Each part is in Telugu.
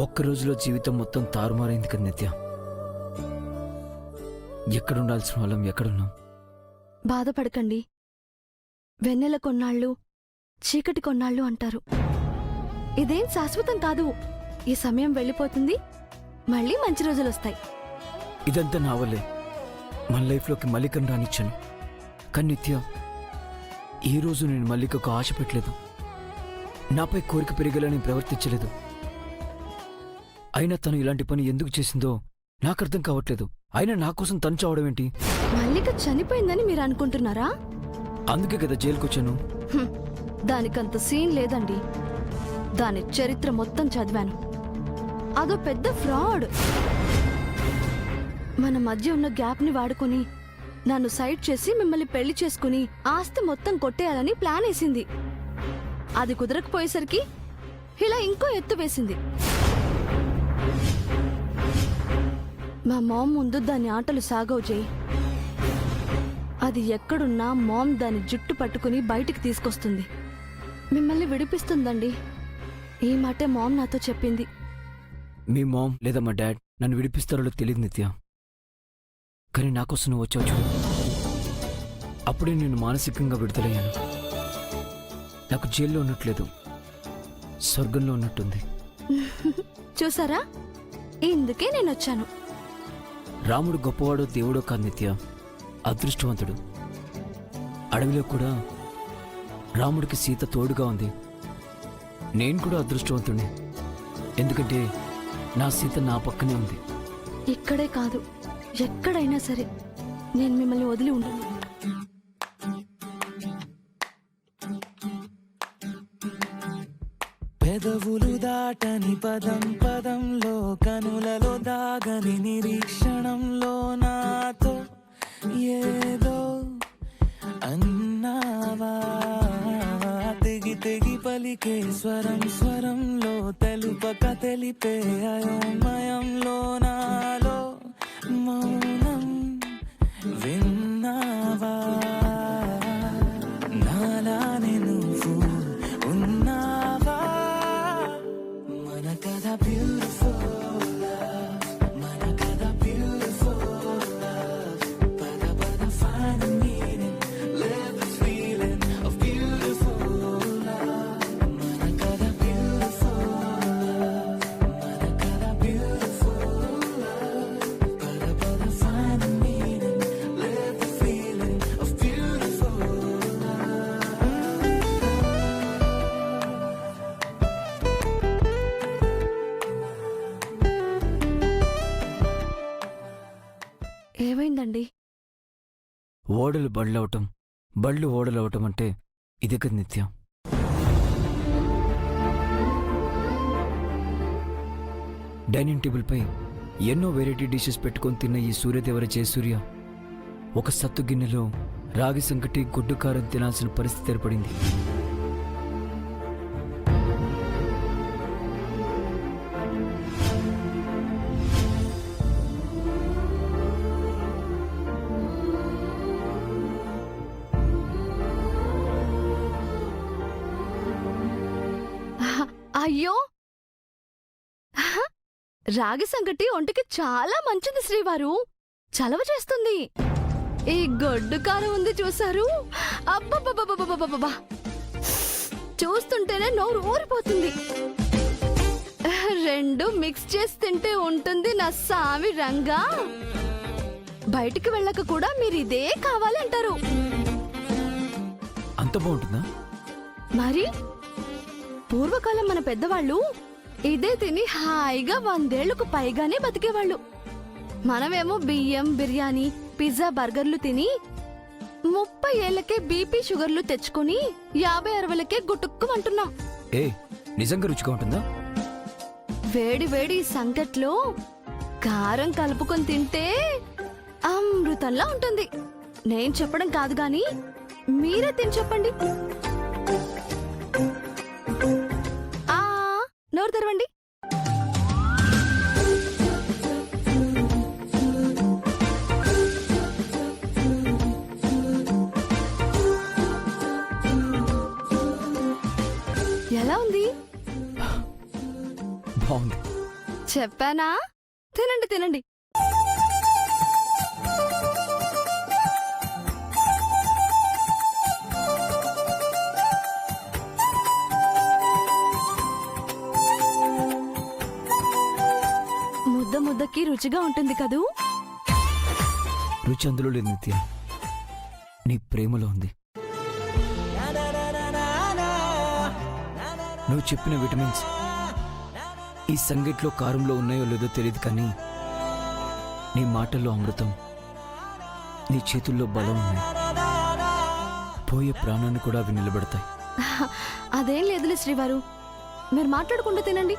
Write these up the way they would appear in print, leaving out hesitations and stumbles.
ఒక్క రోజులో జీవితం మొత్తం తారుమారైంది కదా నిత్య. ఎక్కడుండాల్సిన వాళ్ళం ఎక్కడున్నాం? బాధపడకండి. వెన్నెల కొన్నాళ్ళు, చీకటి కొన్నాళ్ళు అంటారు. ఇదేం శాశ్వతం కాదు. ఈ సమయం వెళ్ళిపోతుంది, మళ్ళీ మంచి రోజులొస్తాయి. ఇదంతా నా వల్లే మన లైఫ్లోకి మల్లికను రానిచ్చాను. కానీ నిత్య, ఈరోజు నేను మల్లికకు ఆశ పెట్టలేదు. నాపై కోరిక పెరిగేలా నేను ప్రవర్తించలేదు. అయినా తను ఇలాంటి పని ఎందుకు చేసిందో నాకు అర్థం కావట్లేదు. అయినా నా కోసం తను చావడం ఏంటి? మల్లిక చనిపోయిందని మీరు అనుకుంటున్నారా? అందుకే కదా జైలుకొచ్చాను. దానికంత సీన్ లేదండి. దాని చరిత్ర మొత్తం చదివాను. అదో పెద్ద ఫ్రాడ్. మన మధ్య ఉన్న గ్యాప్ని వాడుకుని నన్ను సైడ్ చేసి మిమ్మల్ని పెళ్లి చేసుకుని ఆస్తి మొత్తం కొట్టేయాలని ప్లాన్ వేసింది. అది కుదరకపోయేసరికి ఇలా ఇంకో ఎత్తు వేసింది. మా మామ్ ముందు దాని ఆటలు సాగవు చేయి. అది ఎక్కడున్నా మామ్ దాని జుట్టు పట్టుకుని బయటికి తీసుకొస్తుంది. మిమ్మల్ని విడిపిస్తుందండి. ఈ మాటే మామ్ నాతో చెప్పింది. మీ మామ్ లేదా మా డాడ్ నన్ను విడిపిస్తారో తెలియదు నిత్య. కానీ నాకోసం నువ్వు వచ్చావు చూడు. అప్పుడే నేను మానసికంగా విడుదలయ్యాను. నాకు జైల్లో ఉన్నట్లేదు, స్వర్గంలో ఉన్నట్టుంది. చూసారా, ఇందుకే నేను వచ్చాను. రాముడు గొప్పవాడో దేవుడో కాదు నిత్య, అదృష్టవంతుడు. అడవిలో కూడా రాముడికి సీత తోడుగా ఉంది. నేను కూడా అదృష్టవంతుడిని, ఎందుకంటే నా సీత నా పక్కనే ఉంది. ఇక్కడే కాదు, ఎక్కడైనా సరే నేను మిమ్మల్ని వదిలి ఉండను. పెదవులు దాటని పదం పదంలో, కనులలో దాగని నిరీక్షణంలో నాతో ఏదో అన్నావా. తెగి తెగి పలికే స్వరం స్వరంలో, తెలుపక తెలిపే అయోమయంలో నాలో మౌనం విన్నావా. నాలానే నువ్వు ఉన్నావా. మన కథ బ్యూటిఫుల్ లవ్, మన కథ బ్యూటిఫుల్ లవ్. పద పద find the meaning, live the feeling of beautiful love. మన కథ beautiful love, మన కథ beautiful love. పద పద find the meaning, live the feeling of beautiful love. ఏమైందండి? ఓడలు బళ్ళవటం, బళ్ళు ఓడలవటం అంటే ఇదే కదా నిత్యం. డైనింగ్ టేబుల్పై ఎన్నో వెరైటీ డిషెస్ పెట్టుకొని తిన్న ఈ సూర్యదేవర జయసూర్య ఒక సత్తు గిన్నెలో రాగి సంకటి గుడ్డు కారం తినాల్సిన పరిస్థితి ఏర్పడింది. అయ్యో, రాగి సంగటి ఒంటికి చాలా మంచిది శ్రీవారు, చలవ చేస్తుంది. ఈ గొడ్డు కారం ఉంది చూసారు, అబ్బబ్బబ్బబ్బబ్బబ్బబ్బా, చూస్తుంటేనే నోరు ఊరిపోతుంది. రెండు మిక్స్ చేసి తింటే ఉంటుంది నా సామి రంగా. బయటికి వెళ్ళక కూడా మీరు ఇదే కావాలి అంటారు. అంత బాగుంటుందా? మరి పూర్వకాలం మన పెద్దవాళ్ళు ఇదే తిని హాయిగా 100 ఏళ్లకు పైగానే బతికేవాళ్ళు. మనమేమో బియ్యం, బిర్యానీ, పిజ్జా, బర్గర్లు తిని 30 ఏళ్లకే బీపీ, షుగర్లు తెచ్చుకుని 50-60లకే గుట్టుక్కుమంటున్నాం. ఏ నిజంగా రుచిగా ఉంటుందా? వేడి వేడి సంకట్లో కారం కలుపుకొని తింటే అమృతంలా ఉంటుంది. నేను చెప్పడం కాదు గాని మీరే తిని చెప్పండి. నోరు తెరవండి. ఎలా ఉంది? బాగుంది. చెప్పానా? తినండి తినండి. ముద్ద ముద్దకి రుచిగా ఉంటుంది కదూ. రుచి అందులో లేదు నిత్య, నీ ప్రేమలో ఉంది. నువ్వు చెప్పిన విటమిన్స్ ఈ సంగట్లో కారంలో ఉన్నాయో లేదో తెలియదు, కానీ నీ మాటల్లో అమృతం, నీ చేతుల్లో బలం ఉన్నాయి. పోయే ప్రాణాన్ని కూడా అవి నిలబెడతాయి. అదేం లేదులే శ్రీవారు, మీరు మాట్లాడకుండా తినండి.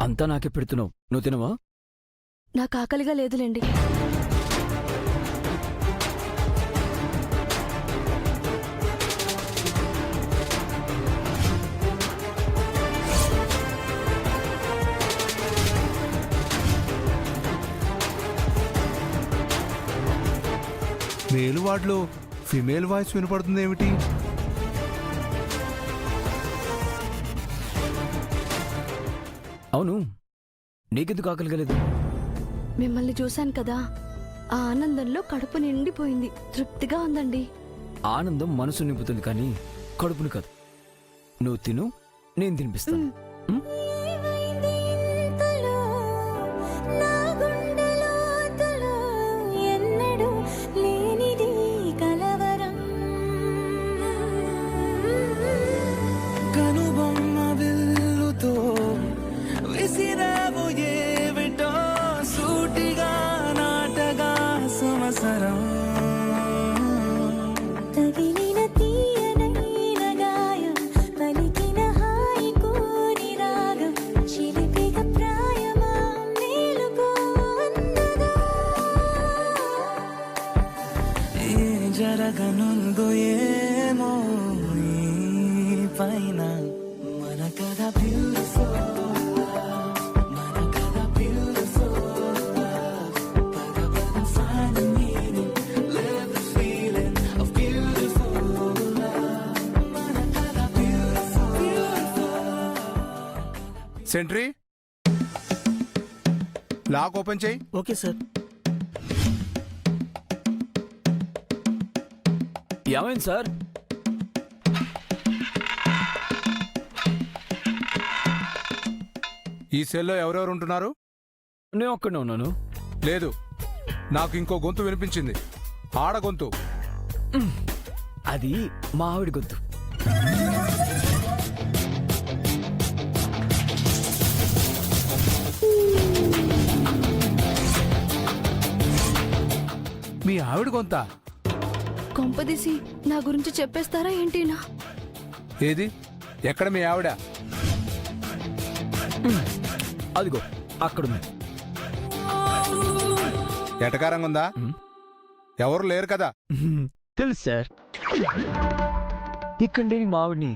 అంతా నాకే పెడుతున్నావు, నువ్వు తినవా? నాకు ఆకలిగా లేదులేండి. మేల్ వార్డులో ఫిమేల్ వాయిస్ వినపడుతుంది ఏమిటి? అవును, నీకెందుకు ఆకలిగలేదు? మిమ్మల్ని చూశాను కదా, ఆ ఆనందంలో కడుపు నిండిపోయింది. తృప్తిగా ఉందండి. ఆనందం మనసు నింపుతుంది కానీ కడుపును కాదు. నువ్వు తిను, నేను తినిపిస్తాను. ఉం? కనుబొమ్మ విల్లుతో విసిరావు ఏవిటో సూటిగా నాటగా సంవత్సరం. తగిలిన తీయనైన గాయం పలికిన హాయి కోరి రాగం చిలిపిగ ప్రాయమా మేలుకో అన్నదా. ఏ జరగనుందో ఏమో ఈ పైన మన కథ బ్యూటిఫుల్, మన కథ బ్యూటిఫుల్. పద పద find the meaning, live the feeling of beautiful. మన కథ beautiful, beautiful. Sentry, lock open చేయి. Okay sir. ఏమైంది సార్? ఈ సెల్లో ఎవరెవరు ఉంటున్నారు? నేను ఒక్కడే ఉన్నాను. లేదు, నాకు ఇంకో గొంతు వినిపించింది, ఆడ గొంతు. అది మా ఆవిడ గొంతు. మీ ఆవిడ గొంతా? కొంపదీసి నా గురించి చెప్పేస్తారా ఏంటినా? ఏది, ఎక్కడ మీ ఆవిడ? అదిగో అక్కడుంది. ఎటకారంగా ఉందా? ఎవరు లేరు కదా? తెలుసు సార్. ఇక్కడ లేని మా ఆవిడ్ని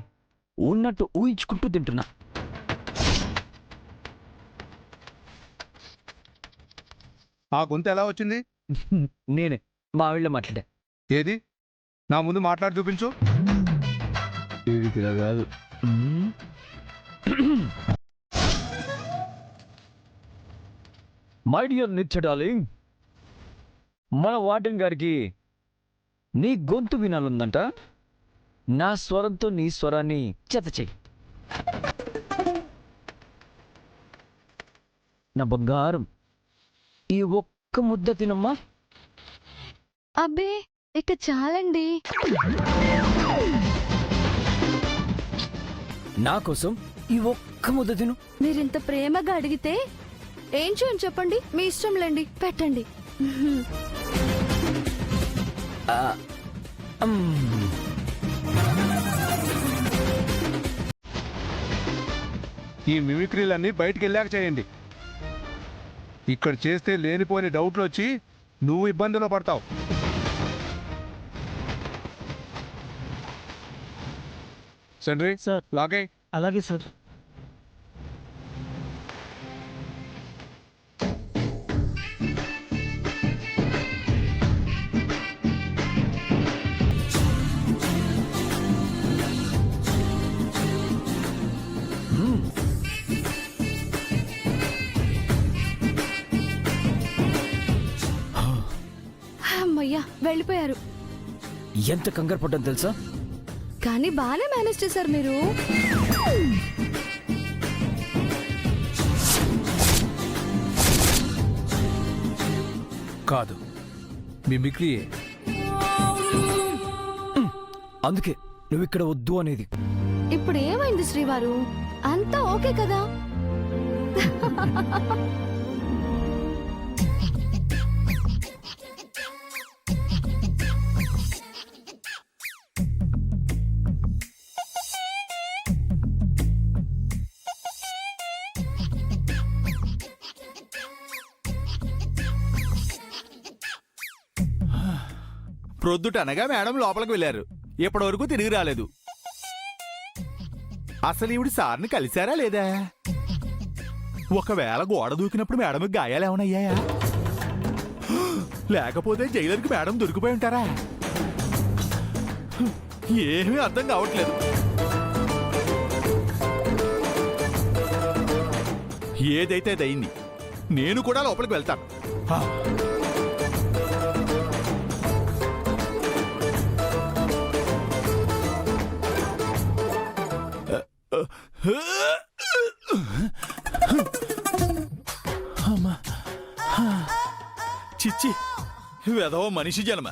ఉన్నట్టు ఊహించుకుంటూ తింటున్నా. ఆ గొంతు ఎలా వచ్చింది? నేనే మా ఆవిడలో మాట్లాడా. ఏది, నా ముందు మాట్లాడి చూపించు. ఇలా కాదు. మై డియర్ నిత్య డార్లింగ్, మన వార్డెన్ గారికి నీ గొంతు వినాలందంట. నా స్వరంతో నీ స్వరాన్ని జత చెయ్యి. నా బంగారం, ఈ ఒక్క ముద్ద తినమ్మా. అబ్బే, ఇక చాలండి. నా కోసం ఈ ఒక్క ముద్ద తిను. మీరింత ప్రేమగా అడిగితే ఏం చేయని చెప్పండి, మీ ఇష్టంలేండి, పెట్టండి. ఆ, మ్. ఈ మిమిక్రీలన్నీ బయటికి వెళ్ళాక చేయండి. ఇక్కడ చేస్తే లేనిపోని డౌట్లు వచ్చి నువ్వు ఇబ్బందిలో పడతావు. Sentry sir. లాగే. అలాగే సార్. అమ్మయ్యా వెళ్ళిపోయారు. ఎంత కంగారు పడ్డాను తెలుసా? కానీ బాగానే మేనేజ్ చేశారు మీరు. కాదు, మిమిక్రీయే. అందుకే నువ్వు ఇక్కడ వద్దు అనేది. ఇప్పుడు ఏమైంది శ్రీవారు? అంతా ఓకే కదా? ప్రొద్దుటనగా మేడం లోపలికి వెళ్ళారు. ఇప్పటి వరకు తిరిగి రాలేదు. అసలు ఈవిడ సార్ని కలిశారా లేదా? ఒకవేళ గోడ దూకినప్పుడు మేడంకి గాయాలేమనయ్యాయా? లేకపోతే జైలర్కి మేడం దొరికిపోయి ఉంటారా? ఏమీ అర్థం కావట్లేదు. ఏదైతే అదయింది. నేను కూడా లోపలికి వెళ్తాను. చిచ్చి, వెధవ మనిషి జన్మ.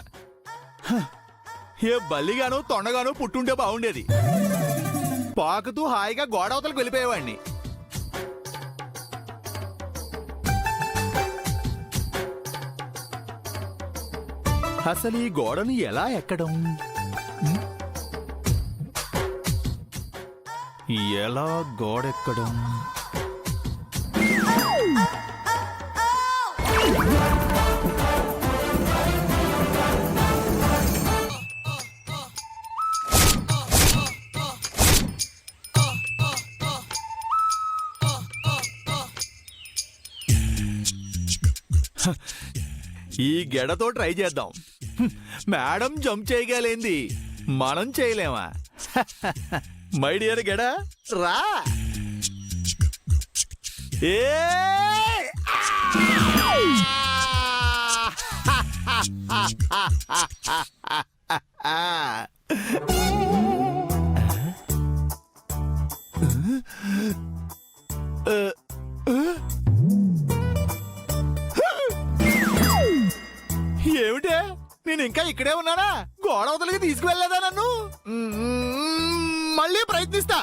ఏ బల్లిగానో తొండగానో పుట్టుంటే బాగుండేది. పాకుతూ హాయిగా గోడవతలకు వెళ్ళిపోయేవాడిని. అసలు ఈ గోడను ఎలా ఎక్కడం? ఎలా గోడెక్కడం? ఈ గెడతో ట్రై చేద్దాం. మేడం జంప్ చేయగలేంది, మనం చేయలేమా? మై డియర్ గెడ, రా. ఏ ఏమిటే, నేను ఇంకా ఇక్కడే ఉన్నానా? గోడవతలకి తీసుకువెళ్ళలేదా నన్ను? మళ్ళీ ప్రయత్నిస్తా.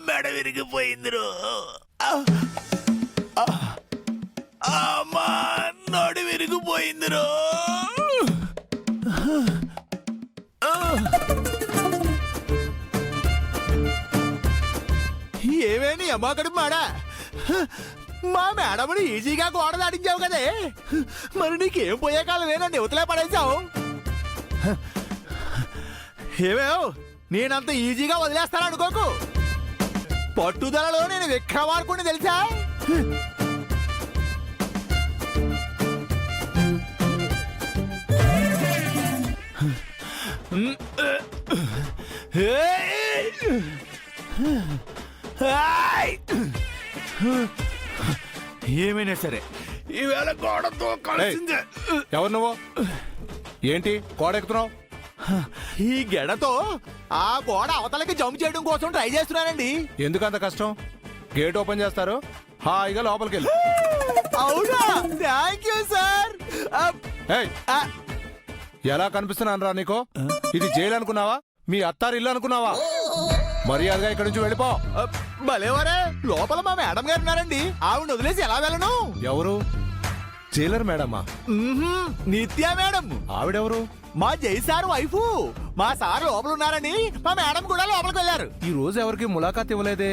మెడ విరిగిపోయిందిరో. అమ్మా, నడు విరిగిపోయిందిరో. ఏమేని అమ్మాకడు మాడా? మా మేడముని ఈజీగా గోడ దాటించావు కదే, మరి నీకేం పోయే కాలమే నన్ను యువతలే పడేశావు. ఏమేవ్, నేనంత ఈజీగా వదిలేస్తాను అనుకోకు. పట్టుదలలో నేను విక్రమార్కుని తెలుసా? ఏమైనా సరే ఈవేళ గోడతో కలిసిందే. ఎవరు నువ్వు? ఏంటి గోడ ఎక్కుతున్నావు? ఈ గెడతో ఆ గోడ అవతలకి జంప్ చేయడం కోసం ట్రై చేస్తున్నానండి. ఎందుకు అంత కష్టం? గేట్ ఓపెన్ చేస్తారు, హాయిగా లోపలికి వెళ్ళు. అవునా? Thank you sir. ఏయ్, ఎలా కనిపిస్తున్నాను రా నీకు? ఇది జైలు అనుకున్నావా? మీ అత్తారు ఇల్లు అనుకున్నావా? మర్యాదగా ఇక్కడి నుంచి వెళ్ళిపో. భలేవరే, లోపల మా మేడం గారు ఉన్నారండి. ఆవిడ వదిలేసి ఎలా వెళ్ళను? ఎవరు? జైలర్ మేడమా? నిత్య మేడం. ఆవిడెవరు? మా జై సార్ వైఫ్. మా సార్ లోపల ఉన్నారని మా మేడం కూడా లోపలికి వెళ్ళారు. ఈ రోజు ఎవరికి ములాఖాత్ ఇవ్వలేదే?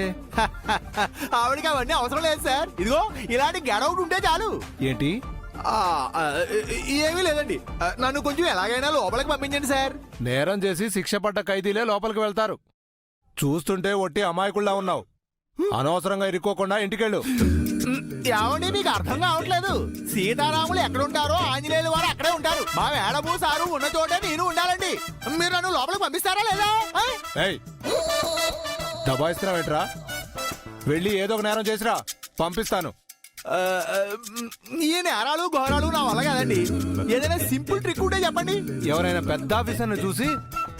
ఆవిడకి అవన్నీ అవసరం లేదు సార్. ఇదిగో ఇలాంటి గడౌట్ ఉంటే చాలు. ఏంటి? ఆ, ఆ, ఏమీ లేదండి. నన్ను కొంచెం ఎలాగైనా లోపలికి పంపించండి సార్. నేరం చేసి శిక్ష పడ్డ ఖైదీలే లోపలికి వెళ్తారు. చూస్తుంటే ఒట్టి అమాయకుల్లా ఉన్నావు. అనవసరంగా ఇరుక్కోకుండా ఇంటికెళ్ళు. ఏమండి మీకు అర్థం కావట్లేదు. సీతారాములు ఎక్కడ ఉంటారో ఆంజనేయులు వారు అక్కడే ఉంటారు. మా మేడము సారు ఉన్న చోటే నేను ఉండాలండి. మీరు నన్ను లోపలికి పంపిస్తారా లేదా? ఏయ్, దబాయిస్తున్నావేంట్రా? వెళ్ళి ఏదో ఒక నేరం చేసిరా, పంపిస్తాను. ఈ నేరాలు ఘోరాలు నా వల్ల కదండి. ఏదైనా సింపుల్ ట్రిక్ ఉంటే చెప్పండి. ఎవరైనా పెద్ద ఆఫీసర్ని చూసి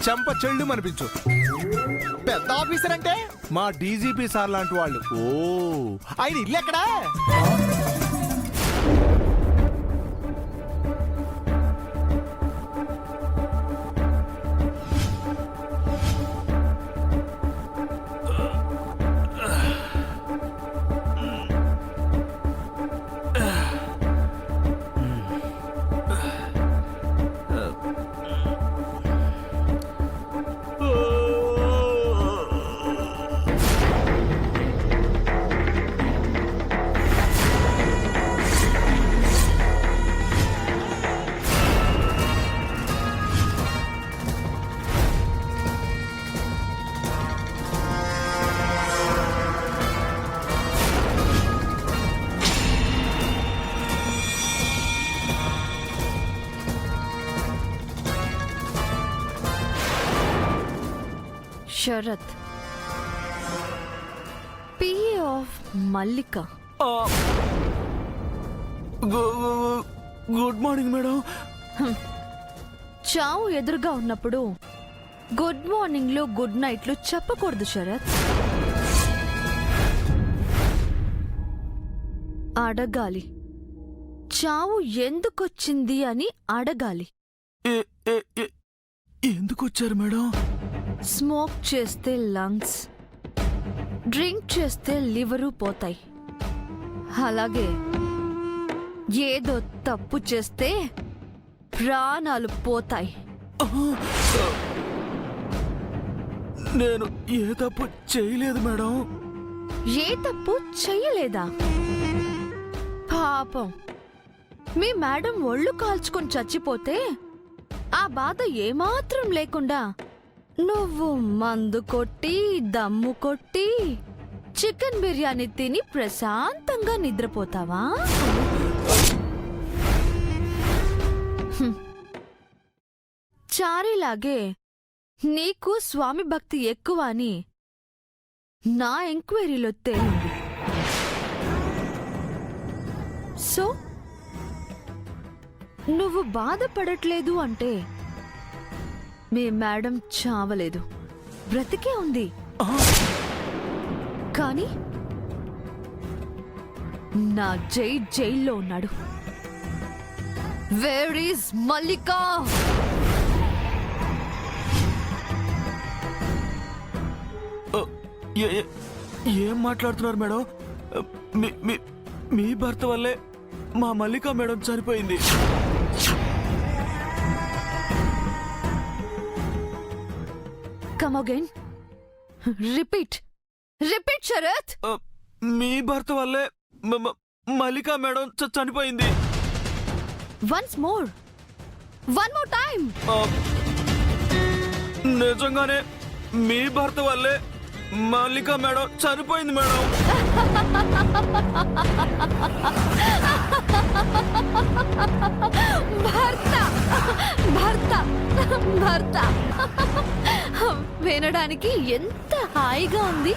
చెంప చెళ్ళు అనిపించు. పెద్ద ఆఫీసర్ అంటే? మా డీజీపీ సార్ లాంటి వాళ్ళు. ఓ, ఆయన ఇల్లు ఎక్కడా? Sharath, PA of Mallika. Good morning madam. చావు ఎదురుగా ఉన్నప్పుడు గుడ్ మార్నింగ్లు గుడ్ నైట్లు చెప్పకూడదు శరత్. అడగాలి. చావు ఎందుకొచ్చింది అని అడగాలి. ఎందుకు వచ్చారు మేడం? స్మోక్ చేస్తే లంగ్స్, డ్రింక్ చేస్తే లివరు పోతాయి. అలాగే ఏదో తప్పు చేస్తే ప్రాణాలు పోతాయి. నేను ఏ తప్పు చేయలేదు మేడం. ఏ తప్పు చెయ్యలేదా? పాపం మీ మేడం ఒళ్ళు కాల్చుకొని చచ్చిపోతే ఆ బాధ ఏమాత్రం లేకుండా నువ్వు మందు కొట్టి దమ్ము కొట్టి చికెన్ బిర్యానీ తిని ప్రశాంతంగా నిద్రపోతావా? చారీలాగే నీకు స్వామి భక్తి ఎక్కువ అని నా ఎంక్వైరీలో తేలింది. సో నువ్వు బాధపడట్లేదు అంటే మీ మేడం చావలేదు, బ్రతికే ఉంది. కానీ నా జైల్లో ఉన్నాడు. Where is Mallika? ఏం మాట్లాడుతున్నారు మేడం? మీ భర్త వల్లే మా మల్లిక మేడం చనిపోయింది. Come again. Repeat. Repeat, Sharath. మీ భర్త వల్లే మల్లిక మేడం చనిపోయింది. Once more. One more time. నిజంగానే మీ భర్త వల్లే మల్లిక మేడం చనిపోయింది మేడం. భర్త భర్త భర్త వినడానికి ఎంత హాయిగా ఉంది.